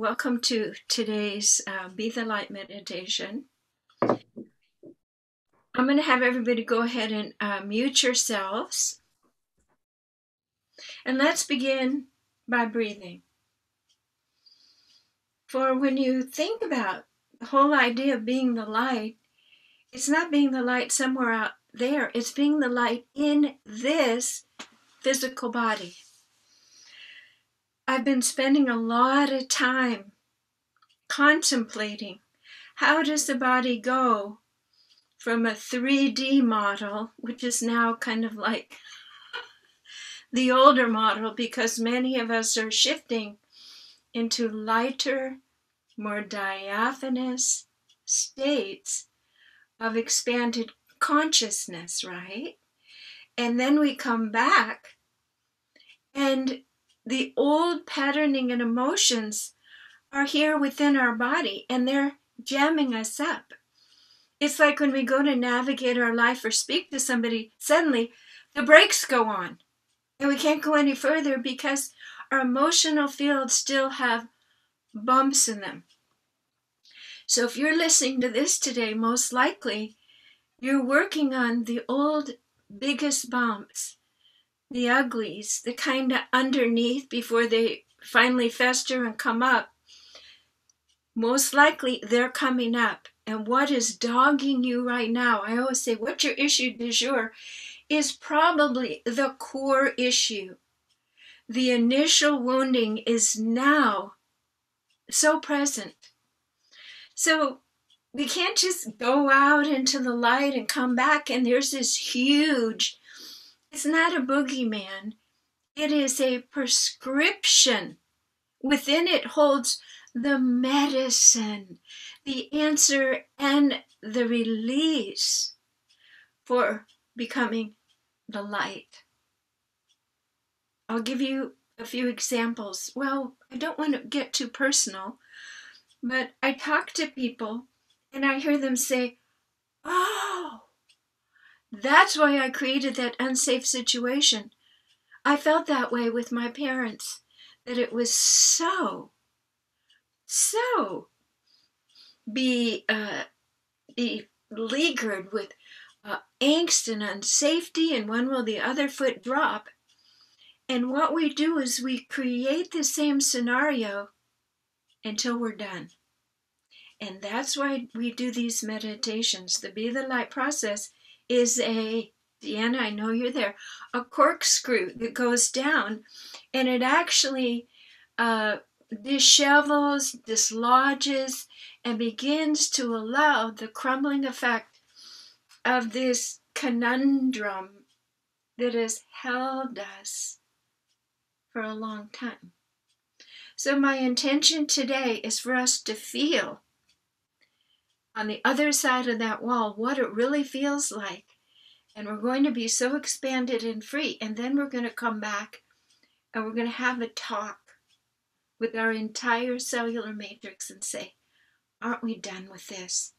Welcome to today's Be the Light meditation. I'm going to have everybody go ahead and mute yourselves. And let's begin by breathing. For when you think about the whole idea of being the light, it's not being the light somewhere out there, it's being the light in this physical body. I've been spending a lot of time contemplating how does the body go from a 3D model, which is now kind of like the older model, because many of us are shifting into lighter, more diaphanous states of expanded consciousness, right? And then we come back, and the old patterning and emotions are here within our body, and they're jamming us up. It's like when we go to navigate our life or speak to somebody, suddenly the brakes go on and we can't go any further because our emotional fields still have bumps in them. So if you're listening to this today, most likely you're working on the old biggest bumps, the uglies, the kind of underneath before they finally fester and come up. Most likely they're coming up. And what is dogging you right now, I always say, what's your issue du jour, is probably the core issue. The initial wounding is now so present. So we can't just go out into the light and come back and there's this huge, it's not a boogeyman, it is a prescription. Within it holds the medicine, the answer, and the release for becoming the light. I'll give you a few examples. Well, I don't want to get too personal, but I talk to people and I hear them say, "Oh, that's why I created that unsafe situation. I felt that way with my parents, that it was so beleaguered with angst and unsafety, and when will the other foot drop?" And what we do is we create the same scenario until we're done. And that's why we do these meditations. The Be the Light process is Deanna, I know you're there, a corkscrew that goes down, and it actually dishevels, dislodges, and begins to allow the crumbling effect of this conundrum that has held us for a long time. So my intention today is for us to feel on the other side of that wall what it really feels like. And we're going to be so expanded and free. And then we're going to come back and we're going to have a talk with our entire cellular matrix and say, aren't we done with this?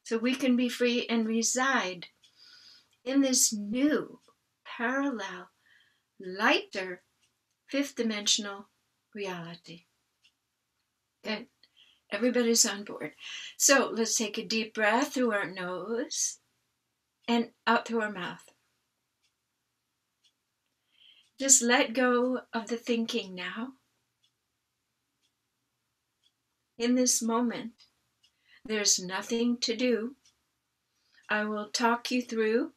So we can be free and reside in this new, parallel, lighter, fifth dimensional reality. Good. Everybody's on board. So let's take a deep breath through our nose and out through our mouth. Just let go of the thinking now. In this moment, there's nothing to do. I will talk you through,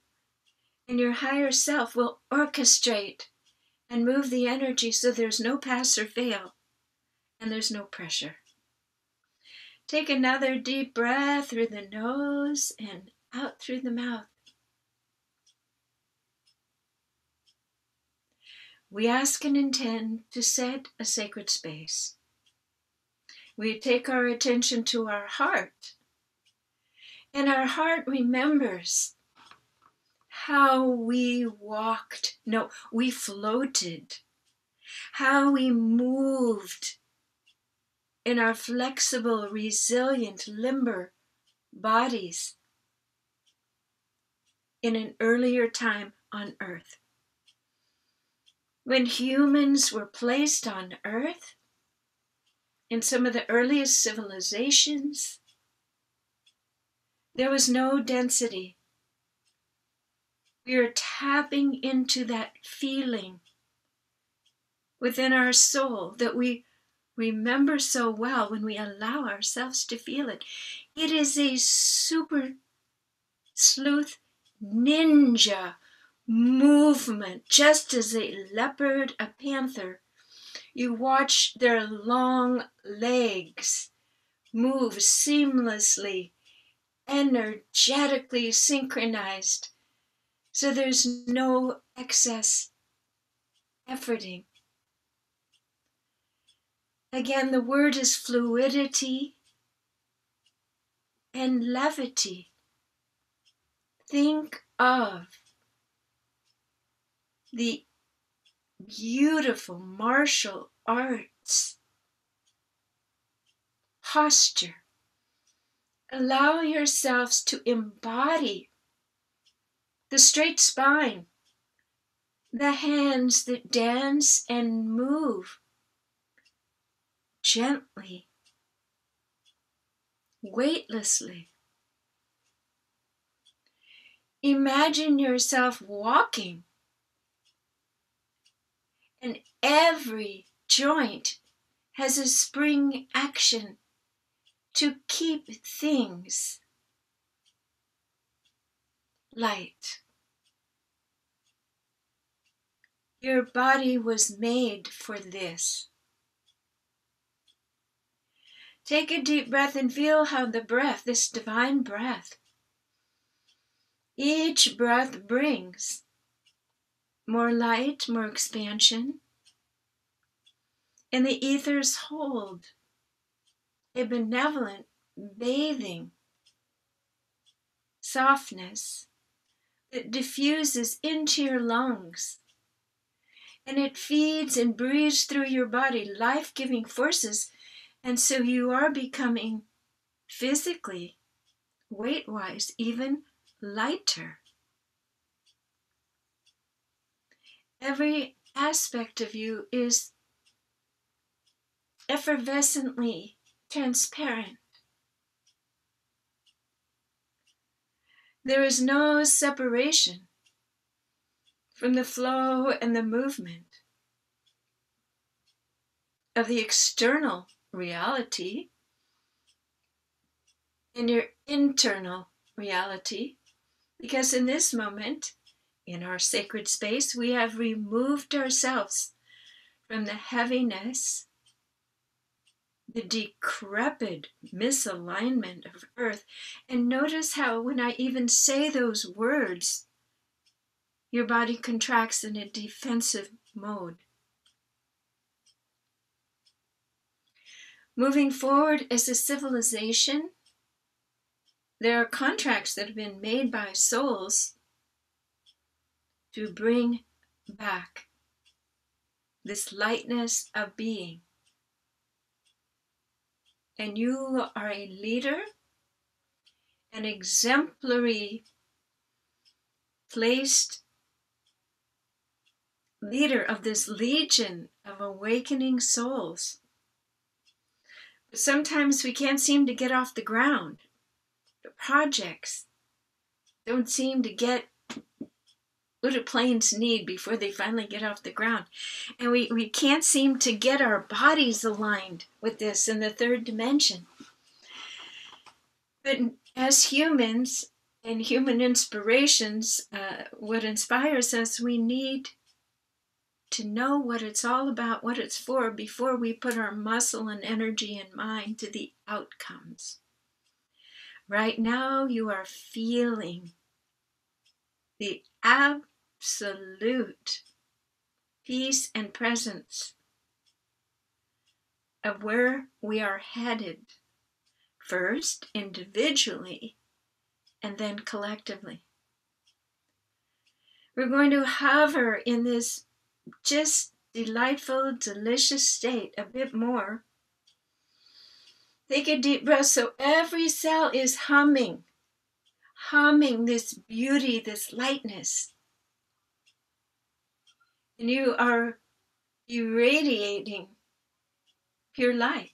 and your higher self will orchestrate and move the energy so there's no pass or fail, and there's no pressure. Take another deep breath through the nose and out through the mouth. We ask and intend to set a sacred space. We take our attention to our heart, and our heart remembers how we floated, how we moved in our flexible, resilient, limber bodies in an earlier time on Earth. When humans were placed on Earth, in some of the earliest civilizations, there was no density. We are tapping into that feeling within our soul that we remember so well when we allow ourselves to feel it. It is a super sleuth ninja movement, just as a leopard, a panther. You watch their long legs move seamlessly, energetically synchronized, so there's no excess efforting. Again, the word is fluidity and levity. Think of the beautiful martial arts posture. Allow yourselves to embody the straight spine, the hands that dance and move gently, weightlessly. Imagine yourself walking, and every joint has a spring action to keep things light. Your body was made for this. Take a deep breath and feel how the breath, this divine breath, each breath brings more light, more expansion, and the ethers hold a benevolent, bathing softness that diffuses into your lungs, and it feeds and breathes through your body life-giving forces, and so you are becoming physically, weight-wise, even lighter. Every aspect of you is effervescently transparent. There is no separation from the flow and the movement of the external reality and your internal reality, because in this moment, in our sacred space, we have removed ourselves from the heaviness, the decrepit misalignment of earth. And notice how when I even say those words, your body contracts in a defensive mode. Moving forward as a civilization, there are contracts that have been made by souls to bring back this lightness of being. And you are a leader, an exemplary placed leader of this legion of awakening souls. But sometimes we can't seem to get off the ground. The projects don't seem to get what do planes need before they finally get off the ground. And we can't seem to get our bodies aligned with this in the third dimension. But as humans and human inspirations, what inspires us, we need to know what it's all about, what it's for, before we put our muscle and energy and mind to the outcomes. Right now, you are feeling the absolute peace and presence of where we are headed, first individually and then collectively. We're going to hover in this just delightful, delicious state a bit more. Take a deep breath so every cell is humming this beauty, this lightness. And you are irradiating pure light.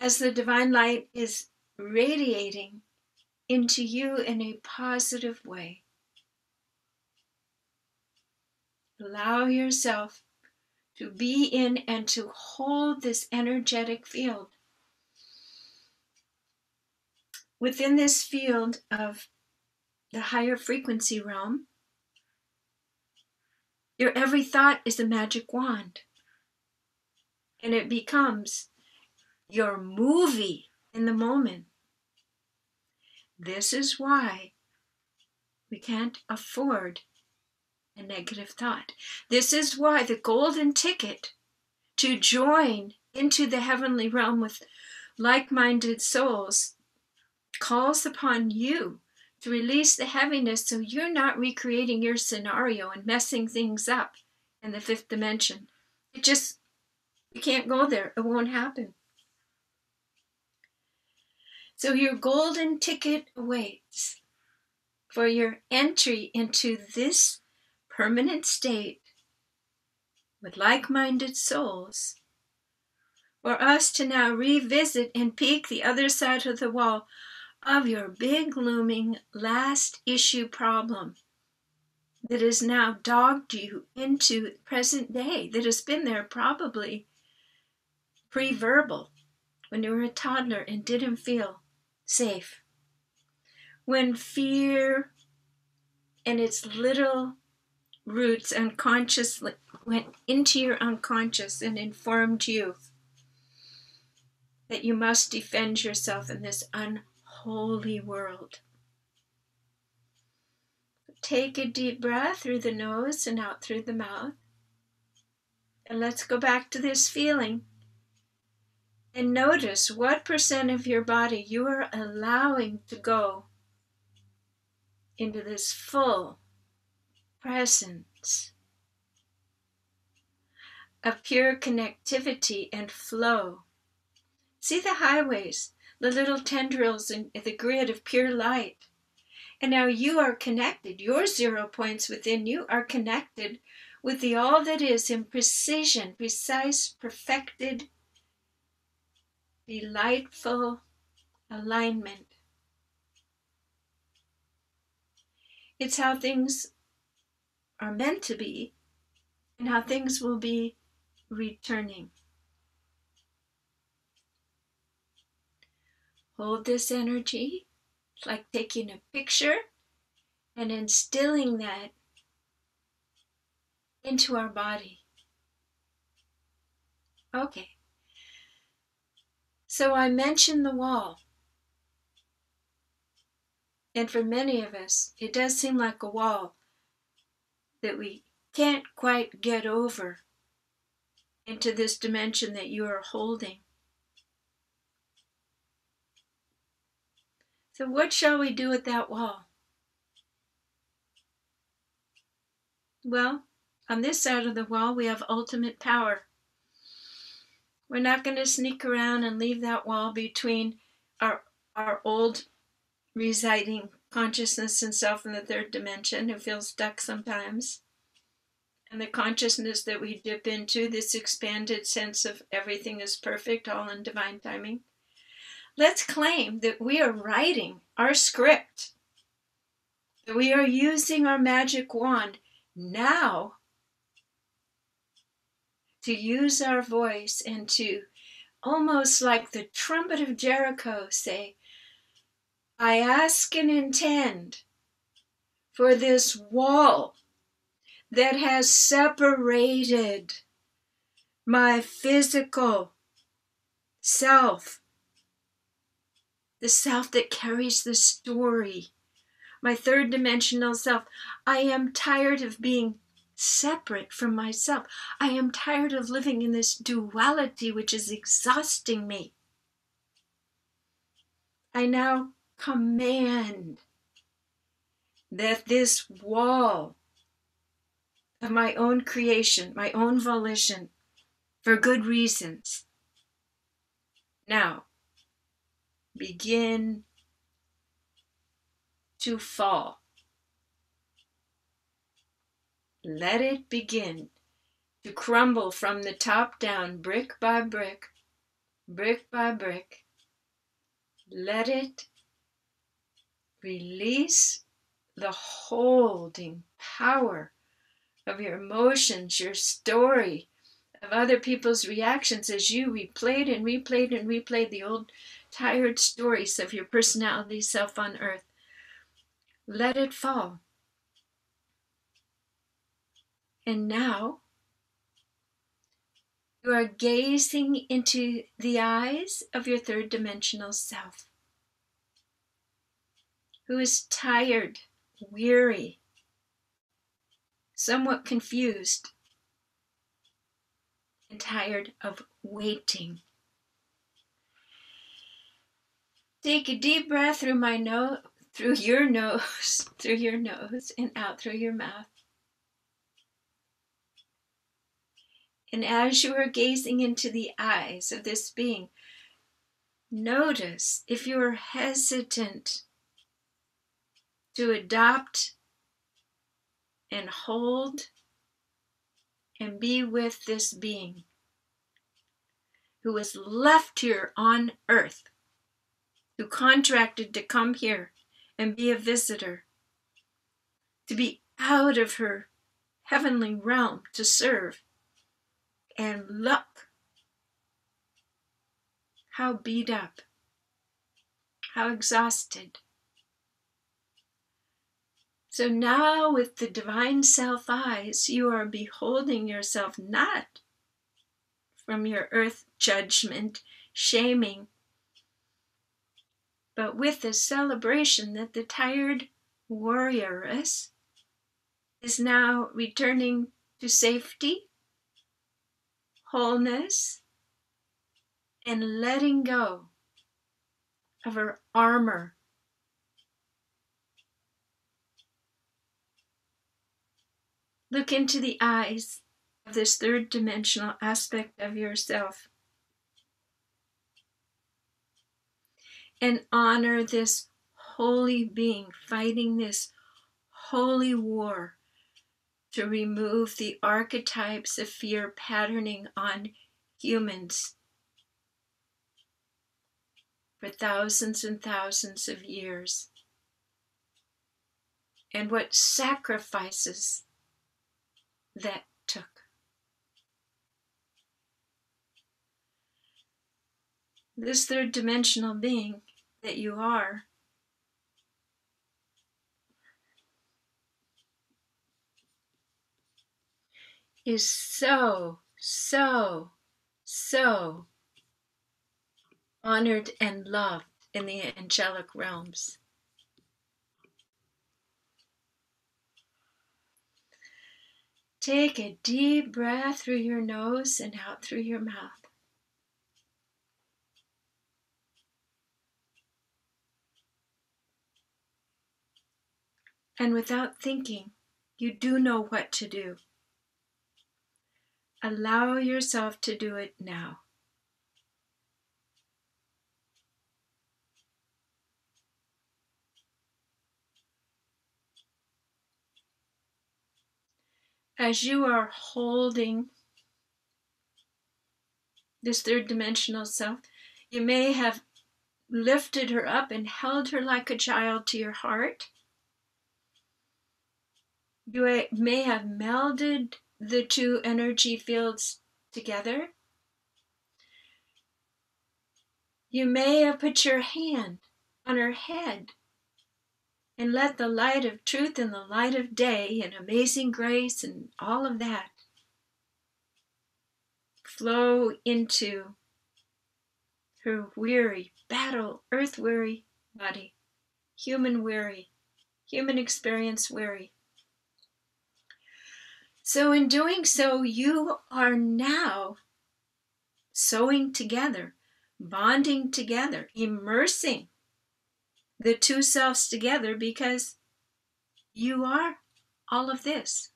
as the divine light is radiating into you in a positive way. Allow yourself to be in and to hold this energetic field. Within this field of the higher frequency realm, your every thought is a magic wand. And it becomes your movie in the moment. This is why we can't afford a negative thought. This is why the golden ticket to join into the heavenly realm with like-minded souls calls upon you to release the heaviness so you're not recreating your scenario and messing things up in the fifth dimension. You can't go there. It won't happen. So your golden ticket awaits for your entry into this permanent state with like-minded souls, for us to now revisit and peek the other side of the wall of your big looming last issue problem that has now dogged you into present day, that has been there probably pre-verbal when you were a toddler and didn't feel safe. When fear and its little roots unconsciously went into your unconscious and informed you that you must defend yourself in this unholy world. Take a deep breath through the nose and out through the mouth. And let's go back to this feeling. And notice what percent of your body you are allowing to go into this full presence of pure connectivity and flow. See the highways, the little tendrils in the grid of pure light. And now you are connected. Your 0 points within you are connected with the all that is in precision, precise, perfected, delightful alignment. It's how things are meant to be and how things will be returning. Hold this energy. It's like taking a picture and instilling that into our body. Okay. So I mentioned the wall. And for many of us, it does seem like a wall that we can't quite get over into this dimension that you are holding. So what shall we do with that wall? Well, on this side of the wall, we have ultimate power. We're not going to sneak around and leave that wall between our old residing consciousness and self in the third dimension who feels stuck sometimes, and the consciousness that we dip into, this expanded sense of everything is perfect, all in divine timing. Let's claim that we are writing our script, that we are using our magic wand now to use our voice and to, almost like the trumpet of Jericho, say, I ask and intend for this wall that has separated my physical self, the self that carries the story, my third dimensional self. I am tired of being separate from myself. I am tired of living in this duality which is exhausting me. I now command that this wall of my own creation, my own volition, for good reasons, now begin to fall. Let it begin to crumble from the top down, brick by brick, brick by brick. Let it release the holding power of your emotions, your story, of other people's reactions as you replayed and replayed and replayed the old tired stories of your personality self on earth. Let it fall. And now you are gazing into the eyes of your third dimensional self, who is tired, weary, somewhat confused, and tired of waiting. Take a deep breath through your nose, and out through your mouth. And as you are gazing into the eyes of this being, notice if you are hesitant to adopt and hold and be with this being who was left here on earth, who contracted to come here and be a visitor, to be out of her heavenly realm to serve. And look how beat up, how exhausted. So now with the divine self eyes, you are beholding yourself not from your earth judgment, shaming, but with the celebration that the tired warrioress is now returning to safety, wholeness, and letting go of her armor. Look into the eyes of this third dimensional aspect of yourself and honor this holy being fighting this holy war to remove the archetypes of fear patterning on humans for thousands and thousands of years, and what sacrifices that took. This third dimensional being that you are is so honored and loved in the angelic realms. Take a deep breath through your nose and out through your mouth. And without thinking, you do know what to do. Allow yourself to do it now. As you are holding this third dimensional self, you may have lifted her up and held her like a child to your heart. You may have melded the two energy fields together. You may have put your hand on her head and let the light of truth and the light of day and amazing grace and all of that flow into her weary, battle, earth weary body, human weary, human experience weary. So in doing so, you are now sewing together, bonding together, immersing the two selves together, because you are all of this.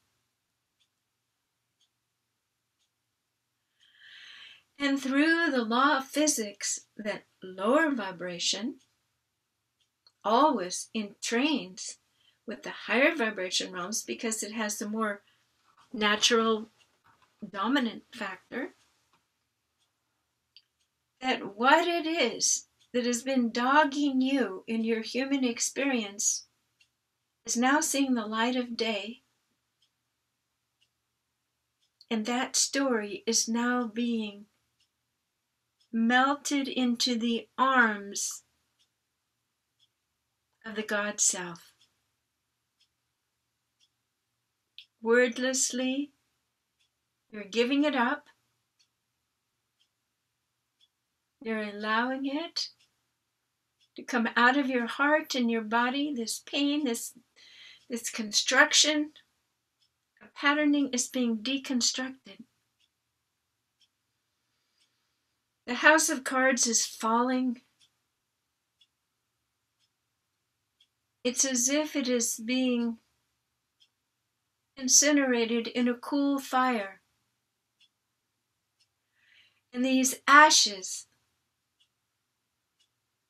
And through the law of physics, that lower vibration always entrains with the higher vibration realms because it has the more natural dominant factor. that what it is that has been dogging you in your human experience is now seeing the light of day, and that story is now being melted into the arms of the God Self. Wordlessly, you're giving it up. You're allowing it to come out of your heart and your body. This pain, this construction, patterning is being deconstructed. The house of cards is falling. It's as if it is being incinerated in a cool fire. And these ashes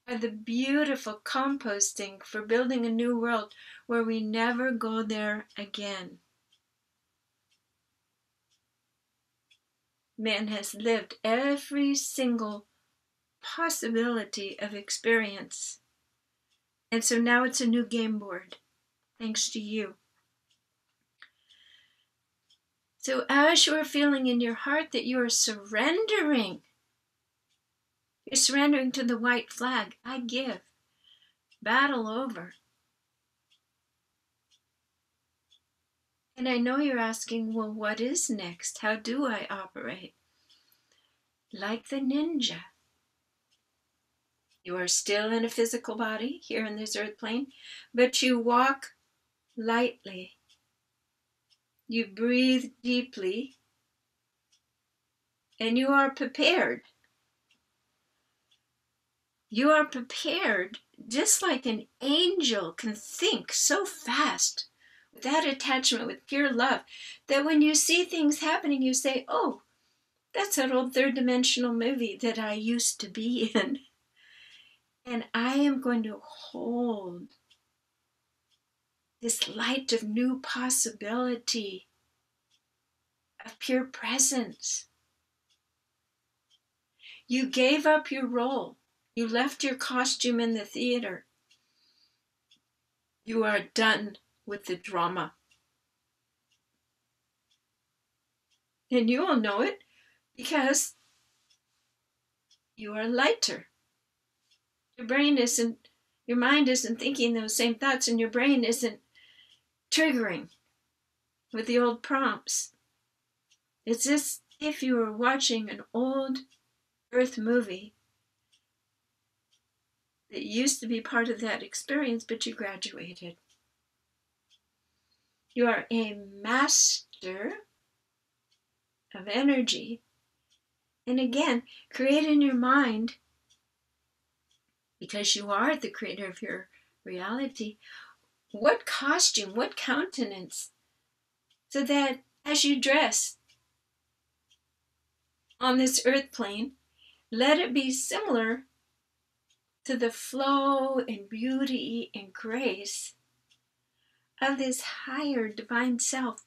are the beautiful composting for building a new world where we never go there again. Man has lived every single possibility of experience. And so now it's a new game board, thanks to you. So as you are feeling in your heart that you are surrendering, you're surrendering to the white flag. I give. Battle over. And I know you're asking, well, what is next? How do I operate? Like the ninja. You are still in a physical body here in this earth plane, but you walk lightly. You breathe deeply, and you are prepared. You are prepared just like an angel can think so fast, without attachment, with pure love, that when you see things happening, you say, oh, that's that old third dimensional movie that I used to be in. And I am going to hold this light of new possibility, of pure presence. You gave up your role. You left your costume in the theater. You are done with the drama. And you will know it because you are lighter. Your mind isn't thinking those same thoughts, and your brain isn't triggering with the old prompts. It's as if you were watching an old Earth movie that used to be part of that experience, but you graduated. You are a master of energy. And again, create in your mind, because you are the creator of your reality, what costume, what countenance, so that as you dress on this earth plane, let it be similar to the flow and beauty and grace of this higher divine self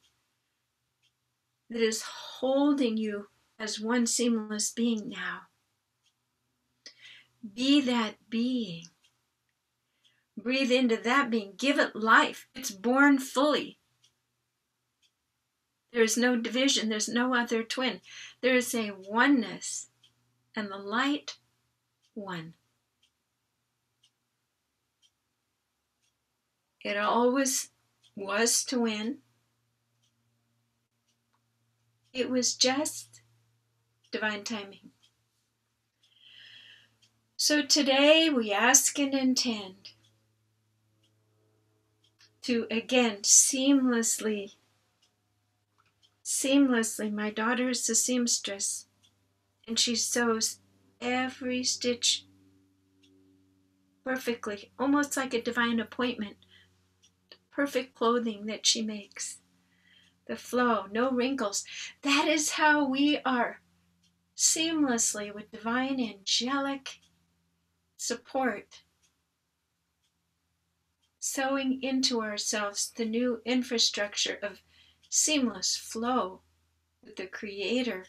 that is holding you as one seamless being now. Be that being. Breathe into that being. Give it life. It's born fully. There is no division. There's no other twin. There is a oneness, and the light one. It always was to win. It was just divine timing. So today we ask and intend to again seamlessly, my daughter is a seamstress, and she sews every stitch perfectly, almost like a divine appointment. Perfect clothing that she makes. The flow, no wrinkles. That is how we are, seamlessly with divine angelic support, sewing into ourselves the new infrastructure of seamless flow with the Creator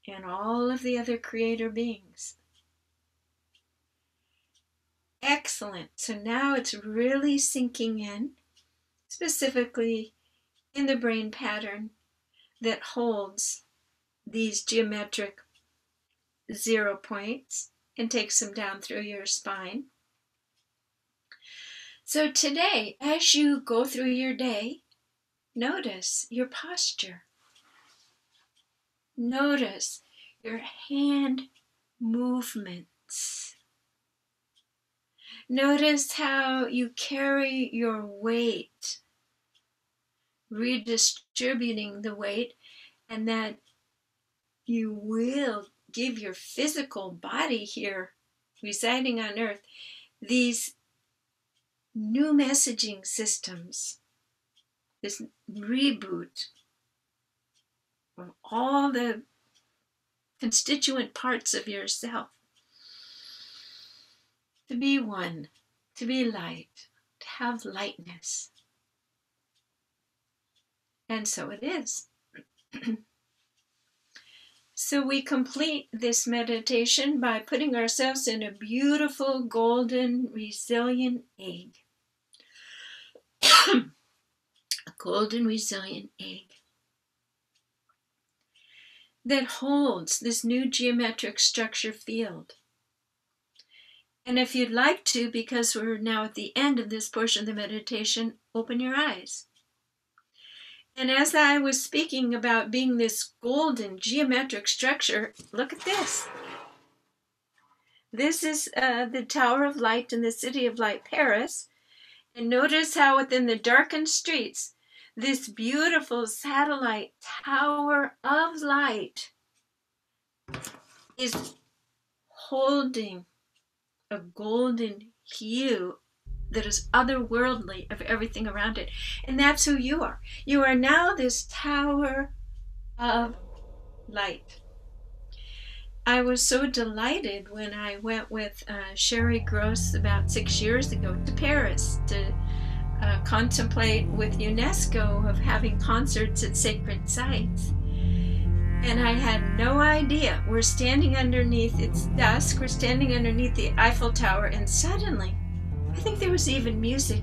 and all of the other creator beings. Excellent. So now it's really sinking in, specifically in the brain pattern that holds these geometric 0 points and takes them down through your spine. So today, as you go through your day, notice your posture. Notice your hand movements. Notice how you carry your weight, redistributing the weight, and that you will give your physical body here, residing on earth, these new messaging systems, this reboot of all the constituent parts of yourself. To be one, to be light, to have lightness. And so it is. So we complete this meditation by putting ourselves in a beautiful, golden, resilient egg. A golden, resilient egg that holds this new geometric structure field. And if you'd like to, because we're now at the end of this portion of the meditation, open your eyes. And as I was speaking about being this golden geometric structure, look at this. This is the Tower of Light in the City of Light, Paris. And notice how within the darkened streets, this beautiful satellite Tower of Light is holding a golden hue that is otherworldly of everything around it. And that's who you are. You are now this Tower of Light. I was so delighted when I went with Sherry Gross about 6 years ago to Paris to contemplate with UNESCO of having concerts at sacred sites. And I had no idea. We're standing underneath, it's dusk, we're standing underneath the Eiffel Tower, and suddenly, I think there was even music,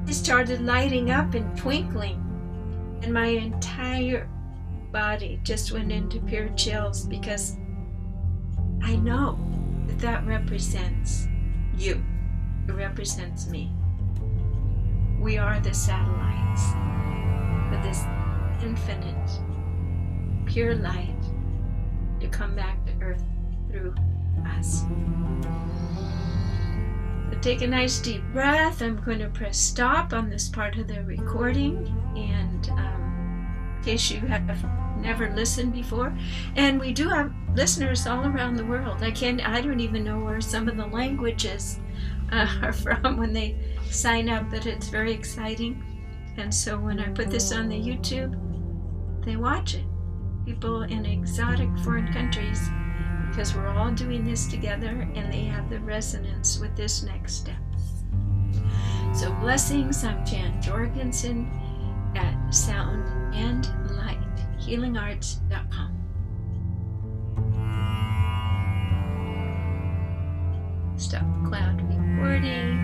it started lighting up and twinkling. And my entire body just went into pure chills, because I know that that represents you. It represents me. We are the satellites for this infinite, pure light to come back to earth through us. So take a nice deep breath. I'm going to press stop on this part of the recording, and in case you have never listened before, and we do have listeners all around the world. I don't even know where some of the languages are from when they sign up, but it's very exciting. And so when I put this on the YouTube, they watch it. People in exotic foreign countries, because we're all doing this together, and they have the resonance with this next step. So blessings. I'm Jansarajorgensen at Sound and Light, healingarts.com. Stop cloud recording.